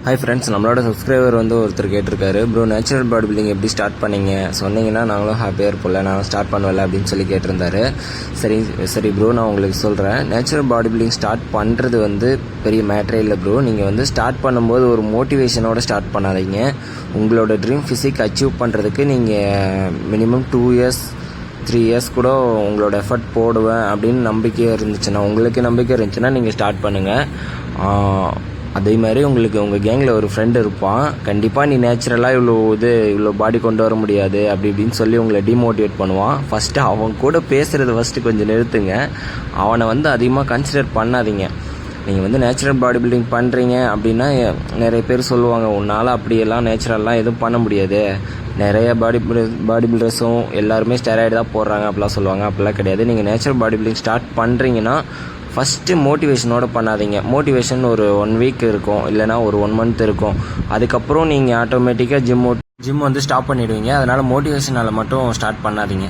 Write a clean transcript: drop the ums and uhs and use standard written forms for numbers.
Hi friends, நம்மளோட subscriber ஒருத்தர் கேட்டிருக்காரு, ப்ரோ நேச்சுரல் பாடி பில்டிங் எப்படி ஸ்டார்ட் பண்ணீங்க சொன்னீங்கன்னா நாங்களும் ஹாப்பியாக இருப்போம்ல, நானும் ஸ்டார்ட் பண்ணுவேல அப்படின்னு சொல்லி கேட்டிருந்தாரு. சரி ப்ரோ, நான் உங்களுக்கு சொல்கிறேன். நேச்சுரல் பாடி பில்டிங் ஸ்டார்ட் பண்ணுறது பெரிய மேட்டரே இல்லை ப்ரோ. நீங்கள் ஸ்டார்ட் பண்ணும்போது ஒரு மோட்டிவேஷனோட ஸ்டார்ட் பண்ணாதீங்க. உங்களோட ட்ரீம் ஃபிசிக் அச்சீவ் பண்ணுறதுக்கு நீங்கள் மினிமம் 2 இயர்ஸ் 3 இயர்ஸ் கூட உங்களோட எஃபர்ட் போடுவேன் அப்படின்னு உங்களுக்கு நம்பிக்கை இருந்துச்சுன்னா நீங்கள் ஸ்டார்ட் பண்ணுங்கள். அதே மாதிரி உங்கள் கேங்கில் ஒரு ஃப்ரெண்டு இருப்பான், கண்டிப்பாக நீ நேச்சுரலாக இவ்வளோ பாடி கொண்டு வர முடியாது அப்படி இப்படின்னு சொல்லி உங்களை டிமோட்டிவேட் பண்ணுவான். ஃபஸ்ட்டு அவன் கூட பேசுகிறது கொஞ்சம் நிறுத்துங்க. அவனை அதிகமாக கன்சிடர் பண்ணாதீங்க. நீங்கள் நேச்சுரல் பாடி பில்டிங் பண்ணுறீங்க அப்படின்னா நிறைய பேர் சொல்லுவாங்க, உன்னால் அப்படியெல்லாம் நேச்சுரல்லாம் எதுவும் பண்ண முடியாது, நிறைய பாடி பில்டர்ஸும் எல்லாருமே ஸ்டெராய்டு தான் போடுறாங்க அப்படிலாம் சொல்லுவாங்க. அப்படிலாம் கிடையாது. நீங்கள் நேச்சுரல் பாடி பில்டிங் ஸ்டார்ட் பண்ணுறீங்கன்னா ஃபஸ்ட்டு மோட்டிவேஷனோட பண்ணாதீங்க. மோட்டிவேஷன் ஒரு 1 வீக் இருக்கும், இல்லைனா ஒரு 1 மந்த் இருக்கும். அதுக்கப்புறம் நீங்கள் ஆட்டோமேட்டிக்காக ஜிம் ஸ்டாப் பண்ணிவிடுவீங்க. அதனால் மோட்டிவேஷனால் மட்டும் ஸ்டார்ட் பண்ணாதீங்க.